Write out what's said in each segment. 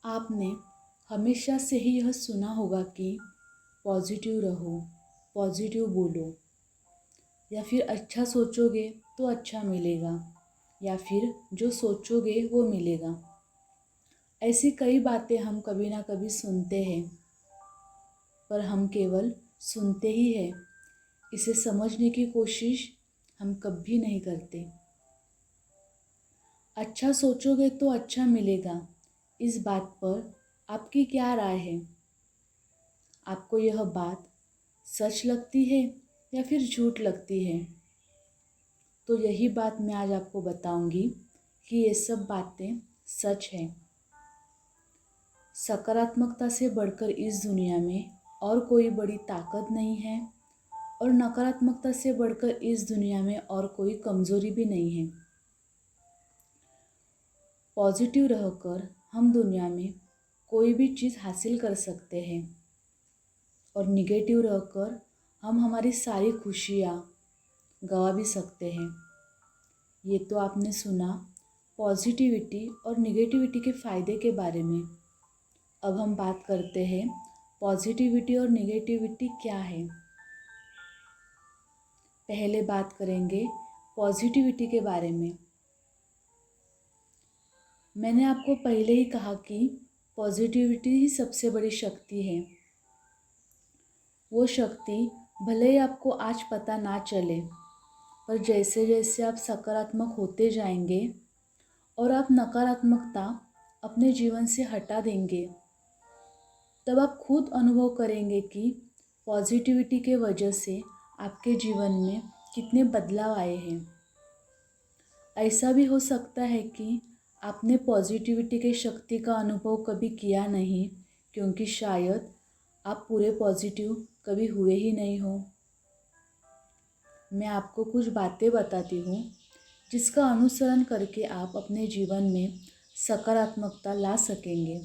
आपने हमेशा से ही यह सुना होगा कि पॉजिटिव रहो, पॉजिटिव बोलो, या फिर अच्छा सोचोगे तो अच्छा मिलेगा, या फिर जो सोचोगे वो मिलेगा। ऐसी कई बातें हम कभी ना कभी सुनते हैं, पर हम केवल सुनते ही हैं। इसे समझने की कोशिश हम कभी नहीं करते। अच्छा सोचोगे तो अच्छा मिलेगा, इस बात पर आपकी क्या राय है? आपको यह बात सच लगती है या फिर झूठ लगती है? तो यही बात मैं आज आपको बताऊंगी कि ये सब बातें सच हैं। सकारात्मकता से बढ़कर इस दुनिया में और कोई बड़ी ताकत नहीं है, और नकारात्मकता से बढ़कर इस दुनिया में और कोई कमज़ोरी भी नहीं है। पॉजिटिव रहकर हम दुनिया में कोई भी चीज़ हासिल कर सकते हैं, और निगेटिव रहकर हम हमारी सारी खुशियाँ गंवा भी सकते हैं। ये तो आपने सुना पॉजिटिविटी और निगेटिविटी के फ़ायदे के बारे में। अब हम बात करते हैं पॉजिटिविटी और निगेटिविटी क्या है। पहले बात करेंगे पॉजिटिविटी के बारे में। मैंने आपको पहले ही कहा कि पॉजिटिविटी ही सबसे बड़ी शक्ति है। वो शक्ति भले ही आपको आज पता ना चले, पर जैसे जैसे आप सकारात्मक होते जाएंगे और आप नकारात्मकता अपने जीवन से हटा देंगे, तब आप खुद अनुभव करेंगे कि पॉजिटिविटी के वजह से आपके जीवन में कितने बदलाव आए हैं। ऐसा भी हो सकता है कि आपने पॉजिटिविटी के शक्ति का अनुभव कभी किया नहीं, क्योंकि शायद आप पूरे पॉजिटिव कभी हुए ही नहीं हो। मैं आपको कुछ बातें बताती हूँ जिसका अनुसरण करके आप अपने जीवन में सकारात्मकता ला सकेंगे।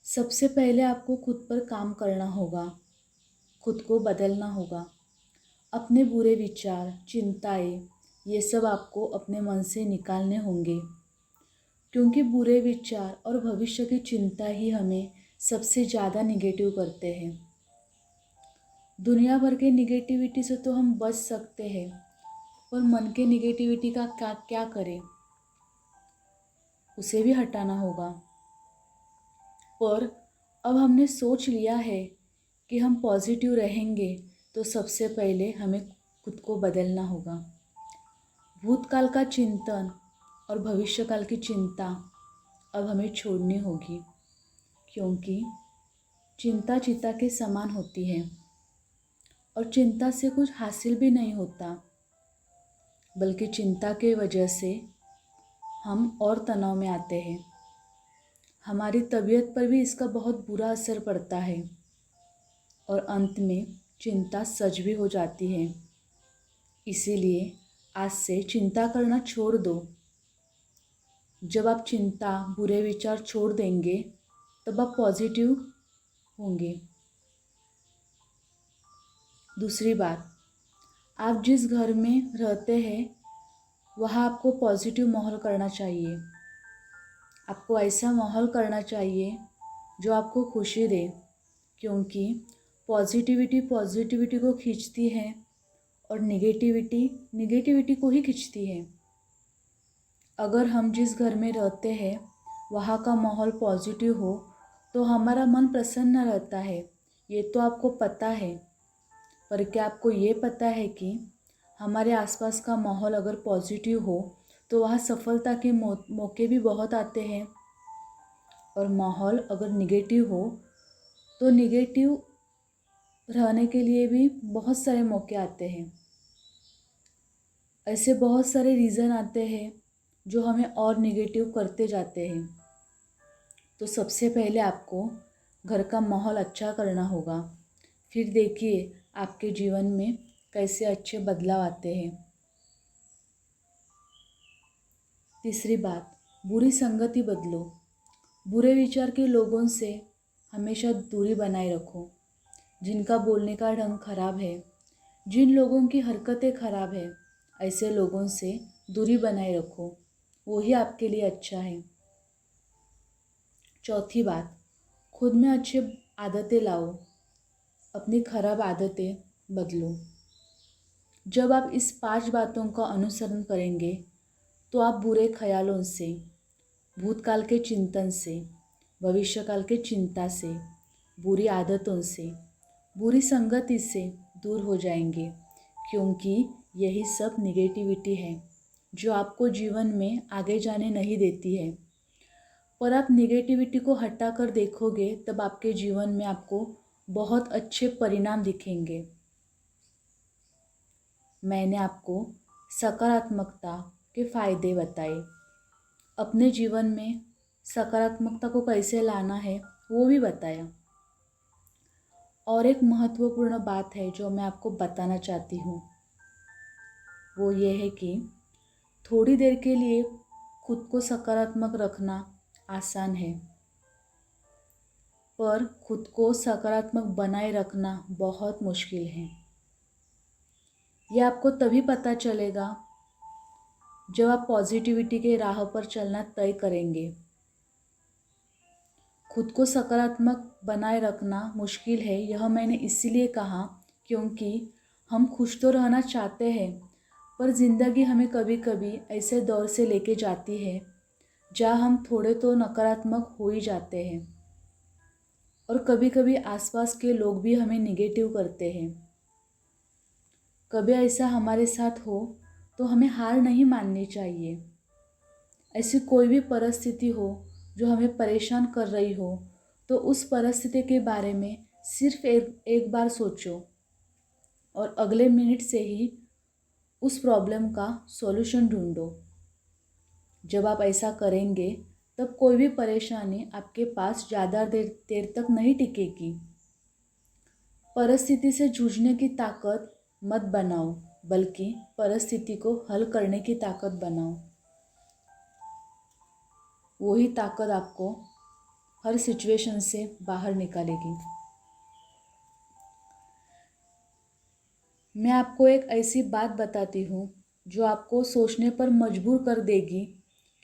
सबसे पहले आपको खुद पर काम करना होगा, खुद को बदलना होगा। अपने बुरे विचार, चिंताएं, ये सब आपको अपने मन से निकालने होंगे, क्योंकि बुरे विचार और भविष्य की चिंता ही हमें सबसे ज़्यादा निगेटिव करते हैं। दुनिया भर के निगेटिविटी से तो हम बच सकते हैं, पर मन के निगेटिविटी का क्या करें? उसे भी हटाना होगा। पर अब हमने सोच लिया है कि हम पॉजिटिव रहेंगे, तो सबसे पहले हमें खुद को बदलना होगा। भूतकाल का चिंतन और भविष्यकाल की चिंता अब हमें छोड़नी होगी, क्योंकि चिंता चिता के समान होती है, और चिंता से कुछ हासिल भी नहीं होता, बल्कि चिंता के वजह से हम और तनाव में आते हैं। हमारी तबीयत पर भी इसका बहुत बुरा असर पड़ता है, और अंत में चिंता सच भी हो जाती है। इसीलिए आज से चिंता करना छोड़ दो। जब आप चिंता, बुरे विचार छोड़ देंगे, तब आप पॉजिटिव होंगे। दूसरी बात, आप जिस घर में रहते हैं वहाँ आपको पॉजिटिव माहौल करना चाहिए। आपको ऐसा माहौल करना चाहिए जो आपको खुशी दे, क्योंकि पॉजिटिविटी को खींचती है, और निगेटिविटी निगेटिविटी को ही खींचती है। अगर हम जिस घर में रहते हैं वहाँ का माहौल पॉजिटिव हो, तो हमारा मन प्रसन्न रहता है। ये तो आपको पता है, पर क्या आपको ये पता है कि हमारे आसपास का माहौल अगर पॉजिटिव हो तो वहाँ सफलता के मौके भी बहुत आते हैं, और माहौल अगर निगेटिव हो तो निगेटिव रहने के लिए भी बहुत सारे मौके आते हैं। ऐसे बहुत सारे रीज़न आते हैं जो हमें और निगेटिव करते जाते हैं। तो सबसे पहले आपको घर का माहौल अच्छा करना होगा, फिर देखिए आपके जीवन में कैसे अच्छे बदलाव आते हैं। तीसरी बात, बुरी संगति बदलो। बुरे विचार के लोगों से हमेशा दूरी बनाए रखो। जिनका बोलने का ढंग खराब है, जिन लोगों की हरकतें खराब है, ऐसे लोगों से दूरी बनाए रखो। वो ही आपके लिए अच्छा है। चौथी बात, खुद में अच्छे आदतें लाओ, अपनी खराब आदतें बदलो। जब आप इस 5 बातों का अनुसरण करेंगे तो आप बुरे ख्यालों से, भूतकाल के चिंतन से, भविष्यकाल के चिंता से, बुरी आदतों से, बुरी संगति से दूर हो जाएंगे, क्योंकि यही सब निगेटिविटी है जो आपको जीवन में आगे जाने नहीं देती है। पर आप निगेटिविटी को हटाकर देखोगे तब आपके जीवन में आपको बहुत अच्छे परिणाम दिखेंगे। मैंने आपको सकारात्मकता के फायदे बताए, अपने जीवन में सकारात्मकता को कैसे लाना है वो भी बताया। और एक महत्वपूर्ण बात है जो मैं आपको बताना चाहती हूँ, वो ये है कि थोड़ी देर के लिए खुद को सकारात्मक रखना आसान है, पर खुद को सकारात्मक बनाए रखना बहुत मुश्किल है। यह आपको तभी पता चलेगा जब आप पॉजिटिविटी के राह पर चलना तय करेंगे। खुद को सकारात्मक बनाए रखना मुश्किल है, यह मैंने इसीलिए कहा क्योंकि हम खुश तो रहना चाहते हैं, पर ज़िंदगी हमें कभी कभी ऐसे दौर से लेके जाती है जहाँ हम थोड़े तो नकारात्मक हो ही जाते हैं, और कभी कभी आसपास के लोग भी हमें निगेटिव करते हैं। कभी ऐसा हमारे साथ हो तो हमें हार नहीं माननी चाहिए। ऐसी कोई भी परिस्थिति हो जो हमें परेशान कर रही हो तो उस परिस्थिति के बारे में सिर्फ एक बार सोचो और अगले मिनट से ही उस प्रॉब्लम का सॉल्यूशन ढूंढो। जब आप ऐसा करेंगे तब कोई भी परेशानी आपके पास ज़्यादा देर तक नहीं टिकेगी। परिस्थिति से जूझने की ताकत मत बनाओ, बल्कि परिस्थिति को हल करने की ताकत बनाओ। वही ताकत आपको हर सिचुएशन से बाहर निकालेगी। मैं आपको एक ऐसी बात बताती हूँ जो आपको सोचने पर मजबूर कर देगी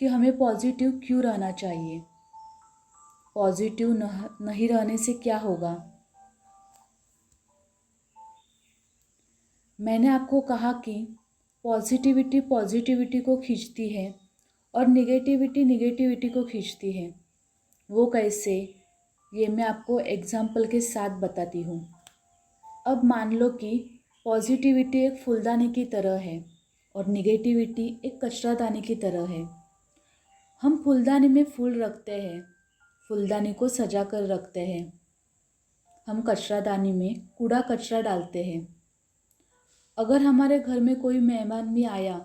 कि हमें पॉजिटिव क्यों रहना चाहिए। पॉजिटिव नहीं रहने से क्या होगा। मैंने आपको कहा कि पॉजिटिविटी को खींचती है और निगेटिविटी को खींचती है। वो कैसे, ये मैं आपको एग्जाम्पल के साथ बताती हूँ। अब मान लो कि पॉजिटिविटी एक फूलदानी की तरह है और निगेटिविटी एक कचरादानी की तरह है। हम फूलदानी में फूल रखते हैं, फूलदानी को सजा कर रखते हैं। हम कचरादानी में कूड़ा कचरा डालते हैं। अगर हमारे घर में कोई मेहमान भी आया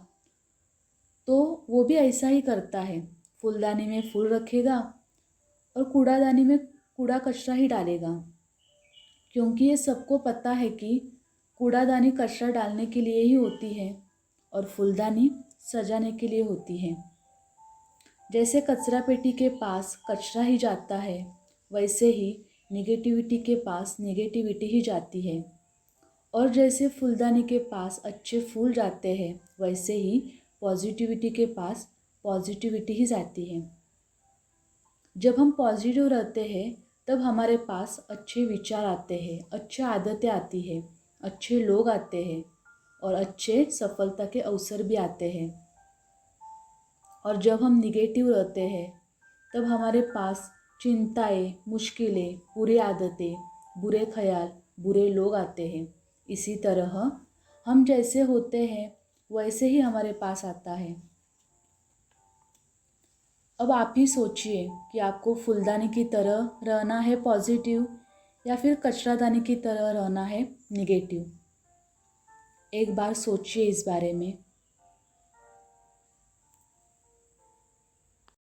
तो वो भी ऐसा ही करता है, फूलदानी में फूल रखेगा और कूड़ादानी में कूड़ा कचरा ही डालेगा, क्योंकि ये सबको पता है कि कूड़ादानी कचरा डालने के लिए ही होती है और फूलदानी सजाने के लिए होती है। जैसे कचरा पेटी के पास कचरा ही जाता है, वैसे ही निगेटिविटी के पास निगेटिविटी ही जाती है, और जैसे फूलदानी के पास अच्छे फूल जाते हैं वैसे ही पॉजिटिविटी के पास पॉजिटिविटी ही जाती है। जब हम पॉजिटिव रहते हैं तब हमारे पास अच्छे विचार आते हैं, अच्छी आदतें आती हैं, अच्छे लोग आते हैं और अच्छे सफलता के अवसर भी आते हैं। और जब हम निगेटिव रहते हैं तब हमारे पास चिंताएं, मुश्किलें, बुरी आदतें, बुरे ख्याल, बुरे लोग आते हैं। इसी तरह हम जैसे होते हैं वैसे ही हमारे पास आता है। अब आप ही सोचिए कि आपको फूलदानी की तरह रहना है पॉजिटिव या फिर कचरादानी की तरह रहना है निगेटिव। एक बार सोचिए इस बारे में।